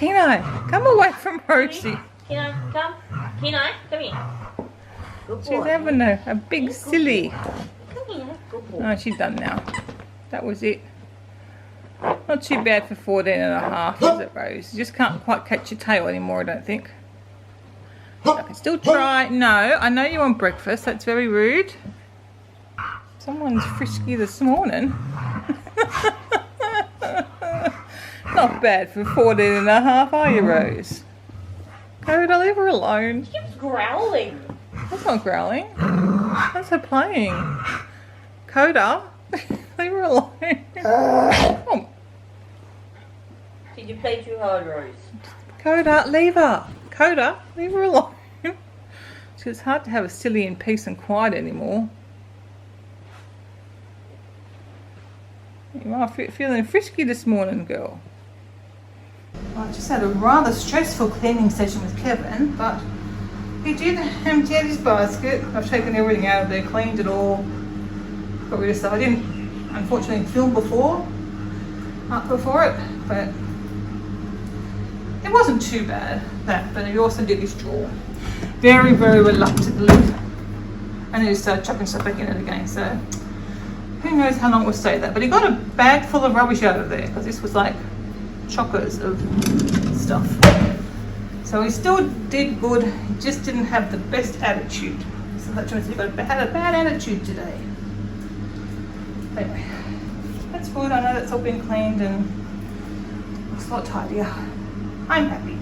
Kino, come away from Rosie. Kino, come. Kino, come here. Good boy. She's having a big silly. Come here. Good boy. Oh, she's done now. That was it. Not too bad for 14 and a half, is it, Rose? You just can't quite catch your tail anymore, I don't think. I can still try. No, I know you want breakfast. That's very rude. Someone's frisky this morning. Not bad for 14 and a half, are you, Rose? Coda, leave her alone. She keeps growling. That's not growling. That's her playing. Coda, leave her alone. Oh. Did you play too hard, Rose? Coda, leave her. Coda, leave her alone. It's hard to have a silly in peace and quiet anymore. You are feeling frisky this morning, girl. I just had a rather stressful cleaning session with Kevin, but he did empty out his basket. I've taken everything out of there, cleaned it all, got rid of stuff. I didn't, unfortunately, film before it, but it wasn't too bad, but he also did his drawer. Very, very reluctantly. And he started chucking stuff back in it again, so who knows how long we'll stay there. But he got a bag full of rubbish out of there, because this was like chockers of stuff. So he still did good, he just didn't have the best attitude. So that means he had a bad attitude today. Anyway, that's good. I know that's all been cleaned and looks a lot tidier. I'm happy.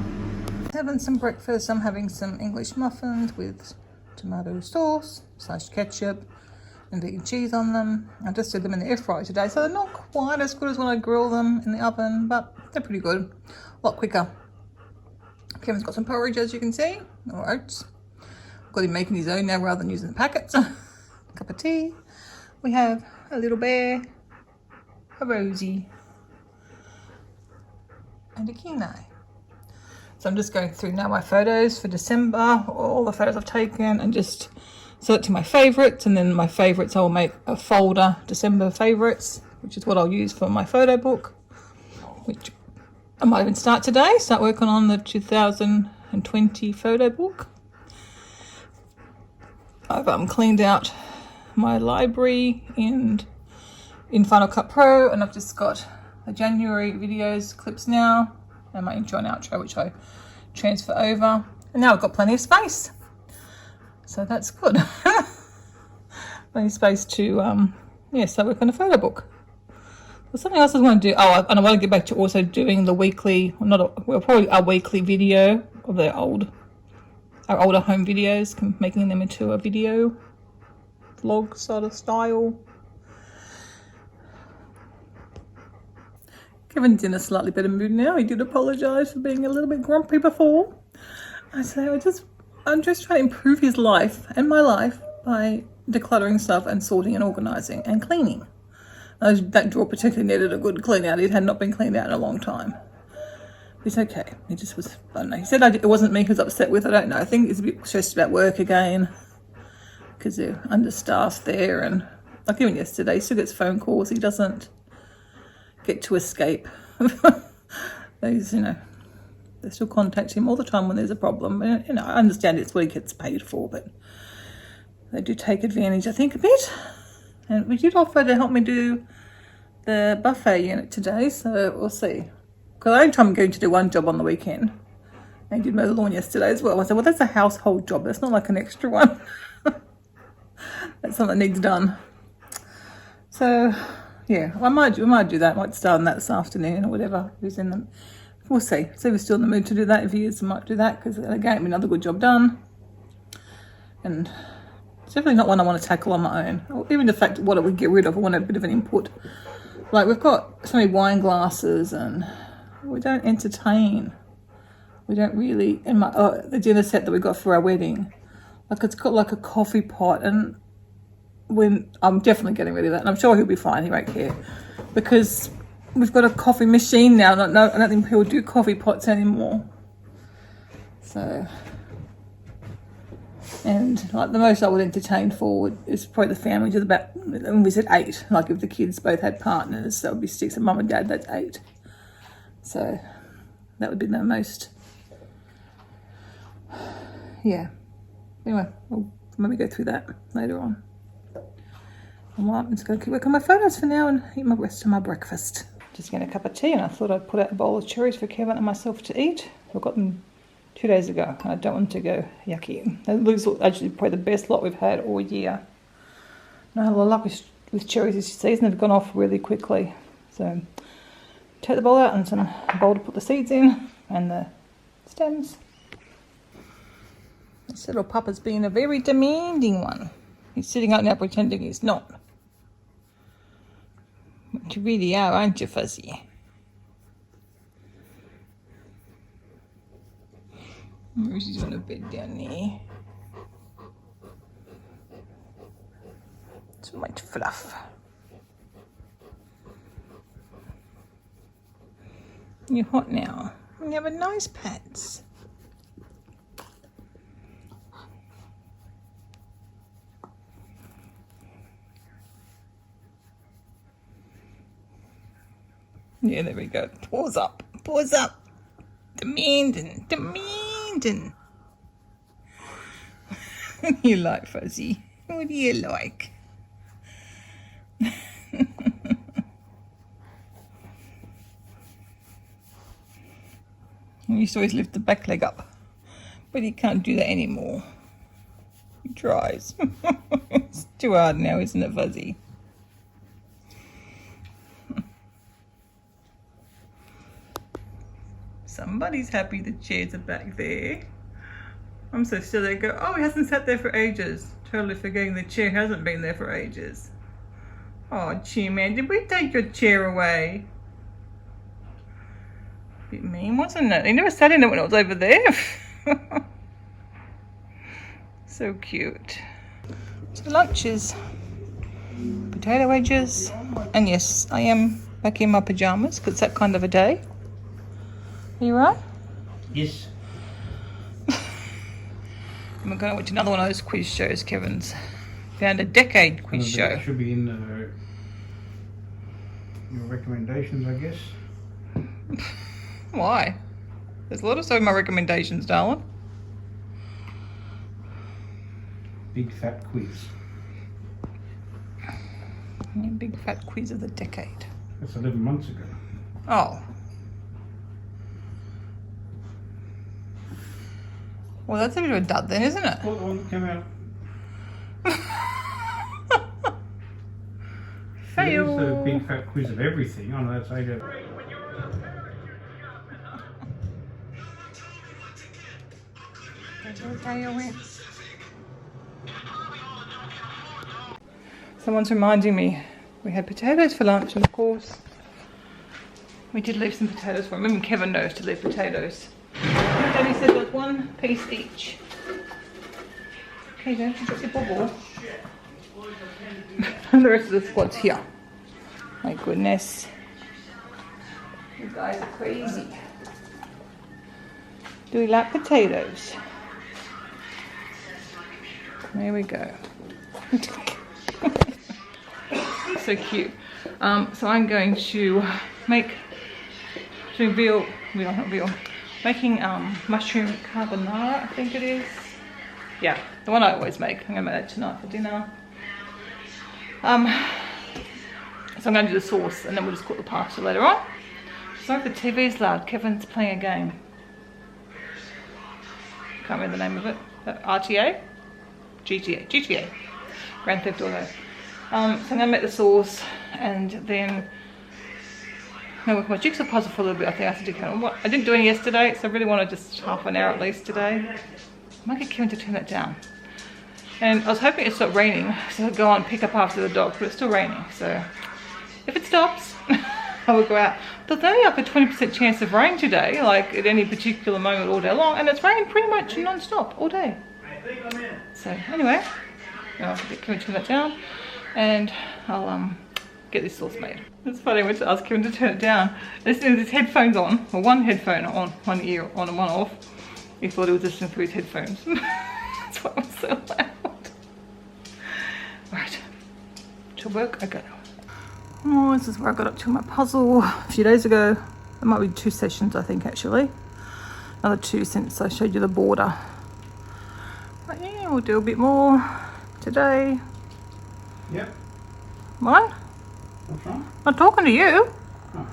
Having some breakfast. I'm having some English muffins with tomato sauce / ketchup and vegan cheese on them. I just did them in the air fryer today, so they're not quite as good as when I grill them in the oven, but they're pretty good. A lot quicker. Kevin's got some porridge, as you can see, or oats. Got him making his own now rather than using the packets. Cup of tea. We have a little bear, a Rosie, and a Kino. So I'm just going through now my photos for December, all the photos I've taken, and just selecting my favourites, and then my favourites I'll make a folder, December favourites, which is what I'll use for my photo book, which I might even start today, start working on the 2020 photo book. I've cleaned out my library in Final Cut Pro, and I've just got the January videos clips now, and my intro and outro, which I transfer over, and now I've got plenty of space, so that's good. Plenty of space to start working on a photo book. There's something else I want to do. Oh, and I want to get back to also doing the weekly, probably a weekly video of our older home videos, making them into a video vlog sort of style. Kevin's in a slightly better mood now. He did apologise for being a little bit grumpy before. I say I'm just trying to improve his life and my life by decluttering stuff and sorting and organising and cleaning. That drawer particularly needed a good clean out. It had not been cleaned out in a long time. It's okay. He just was, I don't know. He said it wasn't me he was upset with. I don't know. I think he's a bit stressed about work again because they're understaffed there. And like even yesterday, he still gets phone calls. He doesn't get to escape. They still contact him all the time when there's a problem. And, I understand it's what he gets paid for, but they do take advantage, I think, a bit. And we did offer to help me do the buffet unit today, so we'll see. Because I only time I'm going to do one job on the weekend. And he did mow the lawn yesterday as well. I said, well, that's a household job. That's not like an extra one. That's something that needs done. So, yeah, we might do that. I might start on that this afternoon or whatever. We'll see. So if he's still in the mood to do that. If he is, I might do that because, again, another good job done. And it's definitely not one I want to tackle on my own. Or even the fact what we get rid of, I want a bit of an input. Like we've got so many wine glasses and we don't entertain. We don't really, and the dinner set that we got for our wedding, like it's got like a coffee pot, and I'm definitely getting rid of that, and I'm sure he'll be fine, he won't care. Because we've got a coffee machine now, I don't think people do coffee pots anymore. So, and like the most I would entertain for is probably the family, just about, when we said 8, like if the kids both had partners, that would be 6, and mum and dad, that's 8. So That would be the most, yeah. Anyway, we'll maybe go through that later on. And well, I'm just going to keep working on my photos for now and eat my rest of my breakfast. Just getting a cup of tea, and I thought I'd put out a bowl of cherries for Kevin and myself to eat. I got them 2 days ago. I don't want to go yucky. It looks actually probably the best lot we've had all year. I had a lot of luck with cherries this season. They've gone off really quickly. So take the bowl out and some bowl to put the seeds in and the stems. This little pup being a very demanding one. He's sitting up now pretending he's not. But you really are, aren't you, Fuzzy? She's on a bed down there. Too much fluff. You're hot now. You have a nice pets. Yeah, there we go. Paws up. Paws up. Demanding. Demanding. What do you like, Fuzzy? What do you like? He used to always lift the back leg up, but he can't do that anymore. He tries. It's too hard now, isn't it, Fuzzy? Somebody's happy the chairs are back there. I'm so still there. Go, oh, he hasn't sat there for ages. Totally forgetting the chair hasn't been there for ages. Oh, chair man, did we take your chair away? Bit mean, wasn't it? He never sat in it when it was over there. So cute. So lunch is potato wedges, and yes, I am back in my pajamas because it's that kind of a day. Are you right? Yes. And we're going to watch another one of those quiz shows. Kevin's found a decade quiz show. That should be in your recommendations, I guess. Why? There's a lot of stuff in my recommendations, darling. Big fat quiz. Yeah, big fat quiz of the decade. That's 11 months ago. Oh. Well, that's a bit of a dud then, isn't it? Well, the one that came out. Fail. It is a big fat quiz of everything. Oh no, that's 8 out. Someone's reminding me we had potatoes for lunch, and of course we did leave some potatoes for him. Even Kevin knows to leave potatoes. Daddy said there's 1 piece each. Okay, then you got your bubble. And the rest of the squad's here. My goodness. You guys are crazy. Do we like potatoes? There we go. So cute. So I'm going to make, making mushroom carbonara, I think it is. Yeah, the one I always make. I'm gonna make that tonight for dinner. So I'm gonna do the sauce and then we'll just cook the pasta later on. Sorry if the TV's loud. Kevin's playing a game. Can't remember the name of it. RTA? GTA. Grand Theft Auto. So I'm gonna make the sauce and then I'm gonna work my jigsaw puzzle for a little bit. I think I have to do I didn't do any yesterday, so I really want to just half an hour at least today. I might get Kevin to turn that down. And I was hoping it stopped raining, so I'd go on and pick up after the dog, but it's still raining, so if it stops, I will go out. But there's only like a 20% chance of rain today, like at any particular moment all day long, and it's raining pretty much non-stop all day. So anyway, I'll get Kevin to turn that down, and I'll get this sauce made. It's funny, I went to ask Kevin to turn it down. Listening to his headphones on, or one headphone on, one ear on and one off. He thought he was listening through his headphones. That's why it was so loud. Right, to work I go. Oh, this is where I got up to my puzzle a few days ago. It might be 2 sessions, I think, actually. Another 2 since I showed you the border. But yeah, we'll do a bit more today. Yep. What? What's wrong? I'm talking to you. Oh.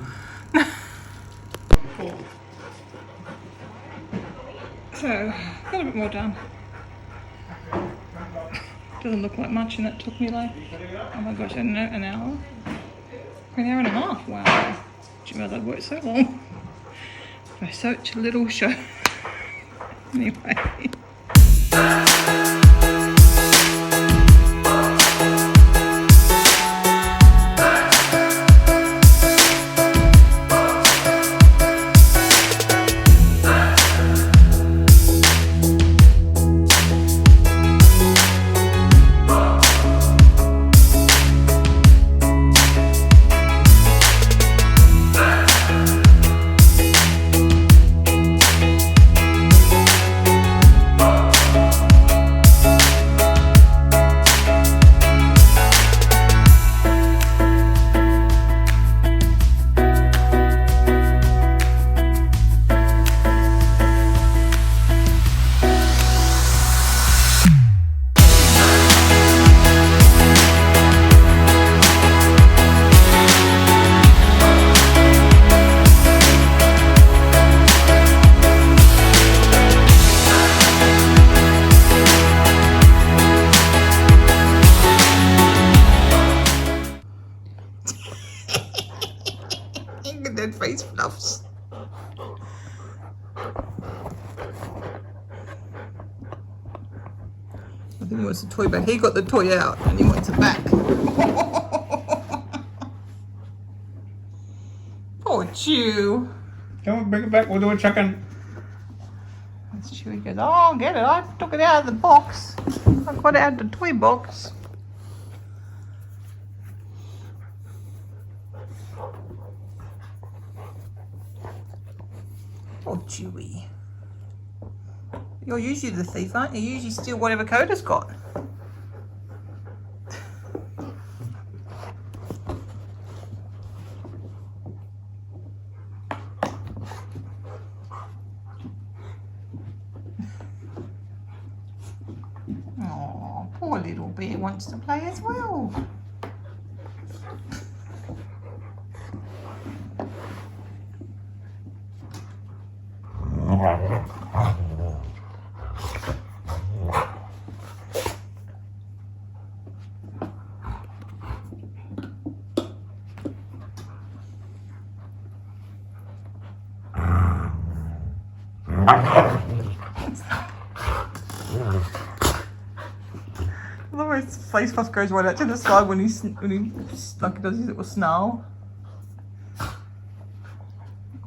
So, got a bit more done. Doesn't look like much, and it took me like, oh my gosh, an hour? An hour and a half, wow. Didn't realise I'd worked so long for such a little show. Anyway. Dead face fluffs. I think he wants the toy back. He got the toy out and he wants it back. Poor Chew. Come on, bring it back. We'll do a chuck-in. That's Chew. He goes, oh, I'll get it. I took it out of the box. I got it out of the toy box. Oh, Chewy. You're usually the thief, aren't you? You usually steal whatever Coda's got. Oh, poor little bear wants to play as well. His face puff goes right out to the side when he like does his little snarl.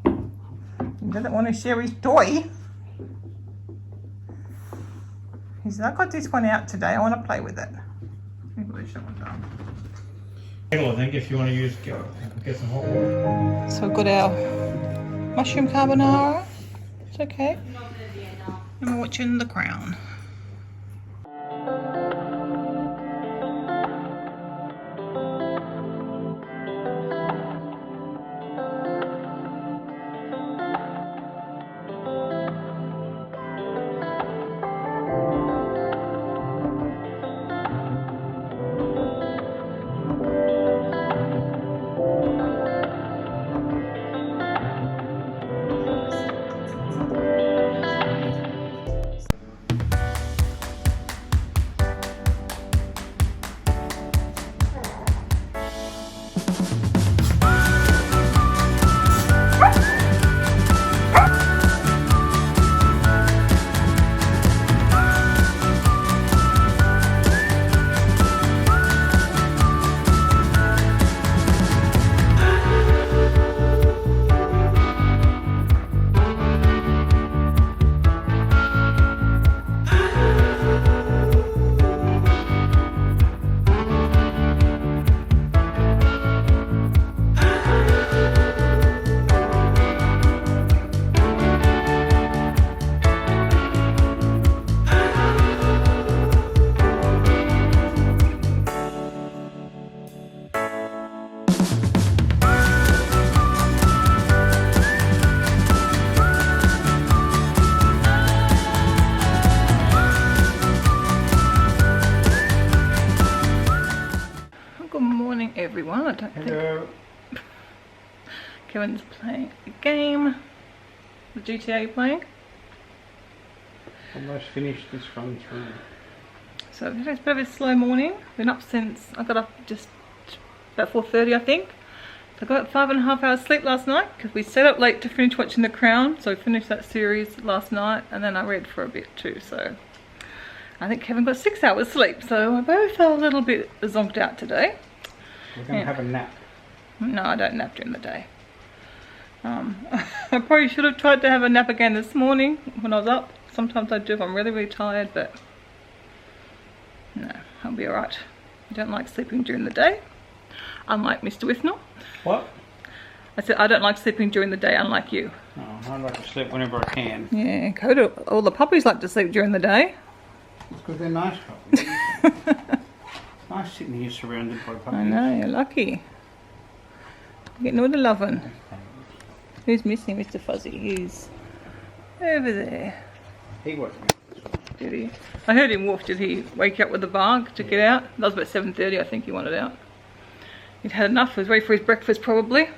He doesn't want to share his toy. He said, I got this one out today. I want to play with it. I think if you want to use, get some hot water. So we've got our mushroom carbonara. It's okay. And we're watching The Crown. everyone. I don't think Hello. Kevin's playing a game. The GTA you're playing. Almost finished this run through. So it's a bit of a slow morning. Been up since I got up just about 4:30, I think. So I got 5.5 hours sleep last night because we stayed up late to finish watching The Crown. So we finished that series last night, and then I read for a bit too. So I think Kevin got 6 hours sleep. So we're both a little bit zonked out today. We're going to have a nap. No, I don't nap during the day. I probably should have tried to have a nap again this morning when I was up. Sometimes I do if I'm really, really tired, but no, I'll be alright. I don't like sleeping during the day, unlike Mr. Withnell. What? I said I don't like sleeping during the day, unlike you. Oh, I like to sleep whenever I can. Yeah, Coda, all the puppies like to sleep during the day. It's because they're nice puppies. Nice sitting here surrounded by puppies. I know, you're lucky. Getting all the loving. Who's missing Mr. Fuzzy? He's over there. He wasn't. Did he? I heard him wolf. Did he wake up with a bark to get out? That was about 7:30, I think he wanted out. He'd had enough. He was ready for his breakfast probably.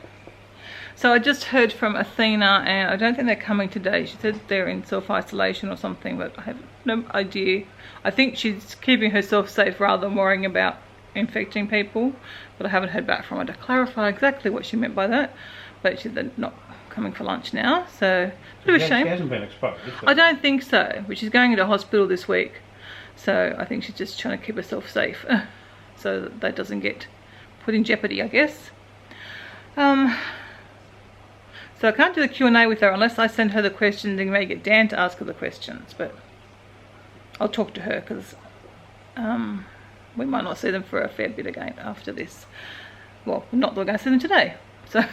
So I just heard from Athena, and I don't think they're coming today. She said they're in self-isolation or something, but I have no idea. I think she's keeping herself safe rather than worrying about infecting people, but I haven't heard back from her to clarify exactly what she meant by that. But she's not coming for lunch now, so a bit of a shame. She hasn't been exposed. I don't think so, but she's going into hospital this week, so I think she's just trying to keep herself safe so that doesn't get put in jeopardy, I guess. So I can't do the Q&A with her unless I send her the questions and may get Dan to ask her the questions, but I'll talk to her because we might not see them for a fair bit again after this. Well, not that we're going to see them today. So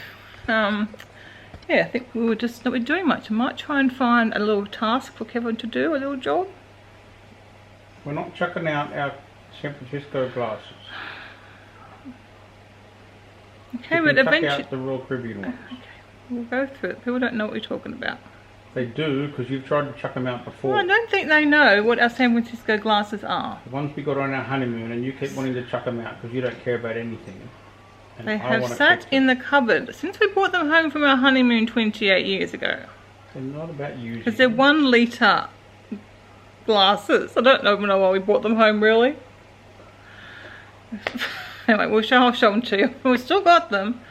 yeah, I think we were just not doing much. I might try and find a little task for Kevin to do, a little job. We're not chucking out our San Francisco glasses. Okay, You but can chuck eventually out the Royal Caribbean ones. we'll go through it. People don't know what we're talking about. They do, because you've tried to chuck them out before. Well, I don't think they know what our San Francisco glasses are. The ones we got on our honeymoon, and you keep wanting to chuck them out because you don't care about anything. And They I have wanna sat keep in them. the cupboard since we brought them home from our honeymoon 28 years ago. They're not about using. Because they're 1 litre glasses. I don't know why we brought them home, really. Anyway, I'll show them to you. We've still got them.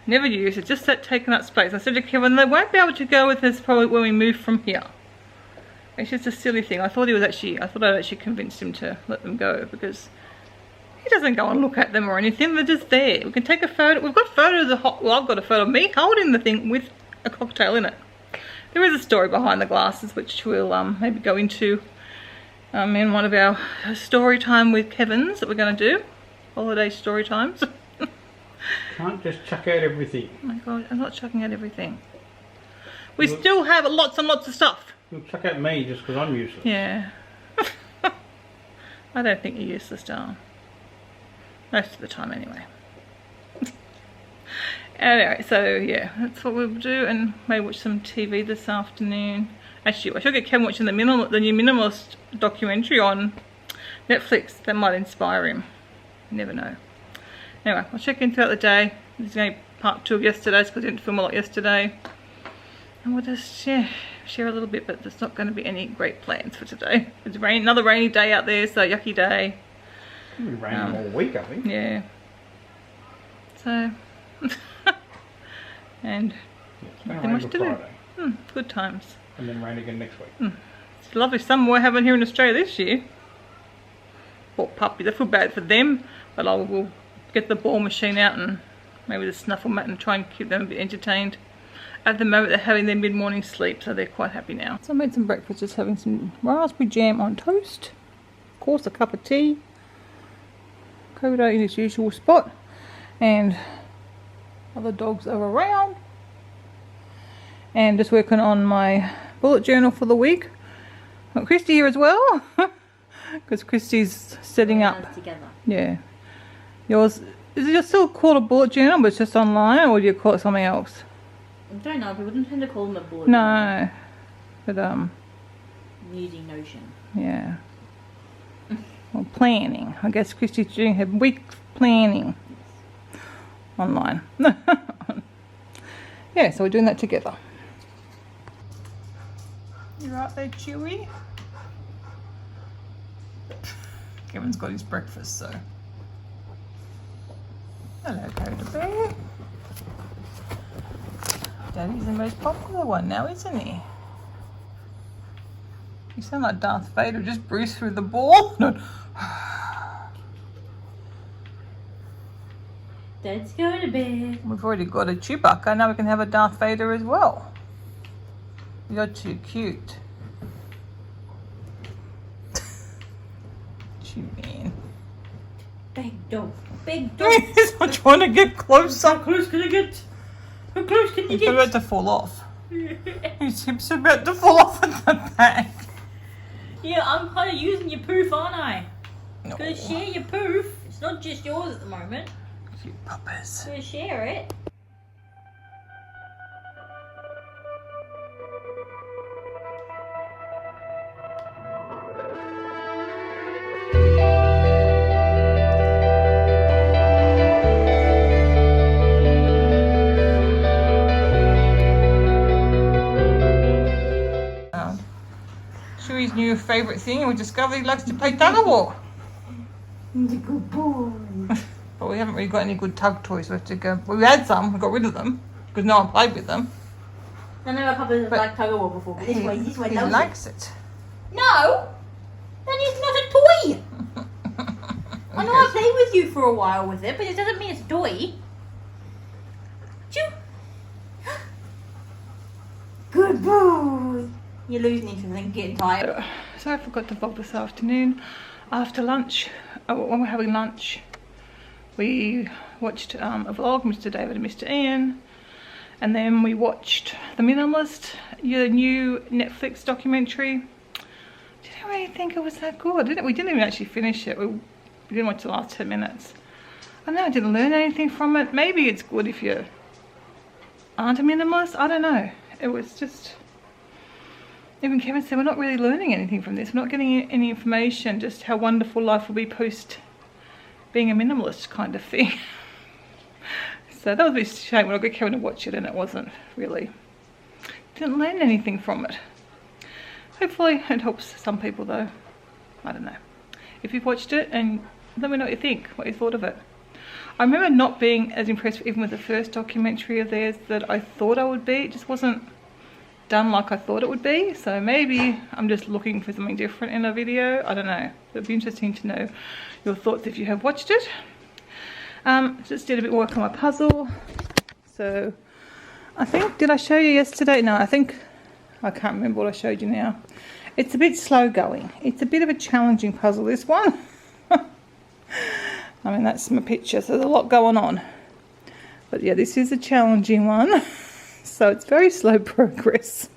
Never used. It's just that taking up space. I said to Kevin, they won't be able to go with us probably when we move from here. It's just a silly thing. I thought I'd actually convinced him to let them go because he doesn't go and look at them or anything. They're just there. We can take a photo. We've got photos of I've got a photo of me holding the thing with a cocktail in it. There is a story behind the glasses which we'll maybe go into in one of our story time with Kevin's that we're going to do. Holiday story times. Can't just chuck out everything. Oh my god, I'm not chucking out everything. We still have lots and lots of stuff. You'll chuck out me just because I'm useless. Yeah. I don't think you're useless, darling. Most of the time, anyway. Anyway, so yeah, that's what we'll do, and maybe watch some TV this afternoon. Actually, I should get Kevin watching the new Minimalist documentary on Netflix. That might inspire him. You never know. Anyway, I'll check in throughout the day. This is only part 2 of yesterday's because I didn't film a lot yesterday. And we'll just share a little bit, but there's not going to be any great plans for today. It's another rainy day out there, so yucky day. It's been raining all week, I think. Yeah. So, and It's going to nothing rain much till to do. Friday. Good times. And then rain again next week. It's a lovely summer we're having here in Australia this year. Poor puppies, I feel bad for them, but I will get the ball machine out and maybe the snuffle mat and try and keep them a bit entertained. At the moment they're having their mid-morning sleep, so they're quite happy now. So I made some breakfast, just having some raspberry jam on toast. Of course, a cup of tea. Coda in his usual spot. And other dogs are around. And just working on my bullet journal for the week. Got Christy here as well. Because Christy's setting up. Together. Yeah. Yours, is it still called a bullet journal, but it's just online, or do you call it something else? I don't know, people don't tend to call them a bullet. No. But, I'm using Notion. yeah. Well, planning. I guess Christy's doing her week planning. online. Yeah, so we're doing that together. You right there, Chewy? Kevin's got his breakfast, so. Hello, Coda Bear. Daddy's the most popular one now, isn't he? You sound like Darth Vader, just breathe through the ball. No. Dad's going to bed. We've already got a Chewbacca, now we can have a Darth Vader as well. You're too cute. Chewy. Big dog. Big dog. He's not trying to get closer. How close can I get? How close can you He's get? about to fall off. His hips are about to fall off at the back. Yeah, I'm kind of using your poof, aren't I? No. Gotta share your poof. It's not just yours at the moment. Cute puppers. Gotta share it. Chewy's new favourite thing, and we discovered he likes to play tug of war. He's a good boy. But we haven't really got any good tug toys. We have to go. Well, we had some, we got rid of them because no one played with them. I know a couple of like tug of war before, but this way He loves likes it. No! That is not a toy! I know I played with you for a while with it, but it doesn't mean it's a toy. Choo! Good boy! You're losing interest and getting tired. So I forgot to vlog this afternoon. After lunch, when we're having lunch, we watched a vlog, Mr. David and Mr. Ian. And then we watched The Minimalist, your new Netflix documentary. Didn't really think it was that good, did it? We didn't even actually finish it. We didn't watch the last 10 minutes. I know I didn't learn anything from it. Maybe it's good if you aren't a minimalist. I don't know. It was just... Even Kevin said we're not really learning anything from this. We're not getting any information, just how wonderful life will be post being a minimalist kind of thing. So that was a bit shame when I got Kevin to watch it and it wasn't really, didn't learn anything from it. Hopefully it helps some people though. I don't know. If you've watched it, and let me know what you think, what you thought of it. I remember not being as impressed even with the first documentary of theirs that I thought I would be. It just wasn't done like I thought it would be. So maybe I'm just looking for something different in a video. I don't know. It'd be interesting to know your thoughts if you have watched it. Just did a bit of work on my puzzle. So I think, did I show you yesterday? No, I think, I can't remember what I showed you now. It's a bit slow going. It's a bit of a challenging puzzle, this one. I mean, that's my picture, so there's a lot going on. But yeah, this is a challenging one. So it's very slow progress.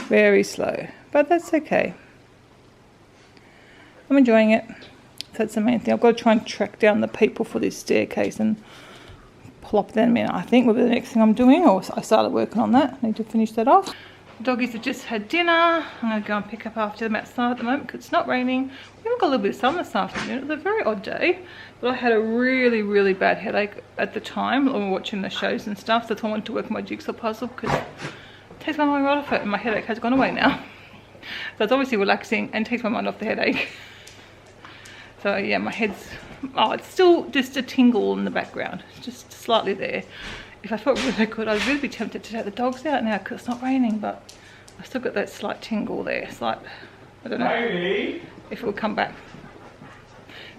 Very slow, but that's okay. I'm enjoying it. That's the main thing. I've got to try and track down the people for this staircase and plop them in. I think will be the next thing I'm doing, or I started working on that. I need to finish that off. The doggies have just had dinner. I'm going to go and pick up after them outside at the moment because it's not raining. We even got a little bit of sun this afternoon. It was a very odd day, but I had a really, really bad headache at the time when we were watching the shows and stuff. So I wanted to work on my jigsaw puzzle because it takes my mind right off it and my headache has gone away now. So it's obviously relaxing and takes my mind off the headache. So yeah, my head's, oh, it's still just a tingle in the background. It's just slightly there. If I felt really good, I'd really be tempted to take the dogs out now because it's not raining, but I've still got that slight tingle there. It's like, I don't know if it will come back.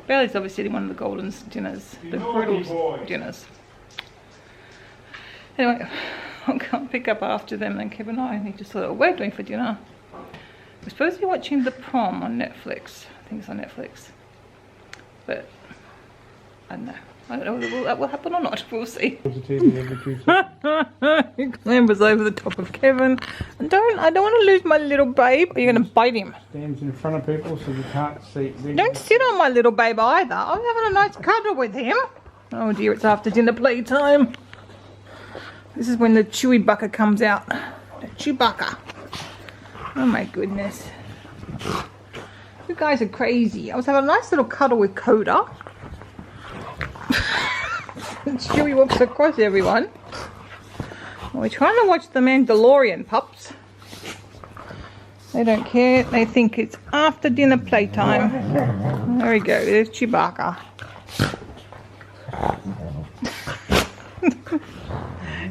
Bailey's obviously eating one of the Golden's dinners, the brutal dinners. Anyway, I'll go and pick up after them, and Kevin and I need to sort out what we're doing for dinner. We're supposed to be watching The Prom on Netflix. I think it's on Netflix. But I don't know. I don't know whether that will happen or not. We'll see. He clambers over the top of Kevin. And I don't want to lose my little babe. Are you going to bite him? Stands in front of people so you can't see. Don't sit on my little babe either. I'm having a nice cuddle with him. Oh dear, it's after dinner playtime. This is when the Chewy Bucker comes out. The Chewbacca. Oh my goodness. You guys are crazy. I was having a nice little cuddle with Coda. Chewy walks across everyone. We're trying to watch the Mandalorian pups. They don't care. They think it's after dinner playtime. There we go. There's Chewbacca.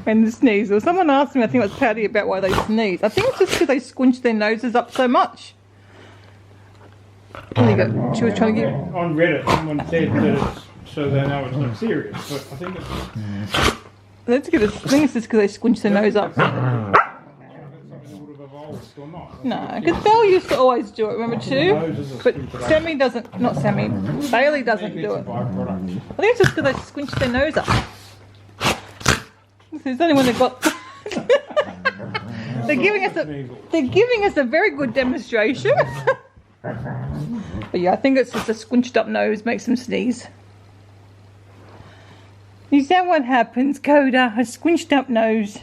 And the sneeze. Well, someone asked me, I think it was Patty, about why they sneeze. I think it's just because they squinch their noses up so much. There you go. She was trying to get... On Reddit, someone said that it's so they know it's not serious, but I think it's... Let's get a thing. It's just because they squinch their nose up. No, because Belle used to always do it, remember too? But Sammy doesn't, not Sammy, Bailey doesn't do it. I think it's just because they squinch their nose up. It's only when they've got... they're giving us a very good demonstration. But yeah, I think it's just a squinched up nose makes them sneeze. Is that what happens, Coda? A squinched up nose.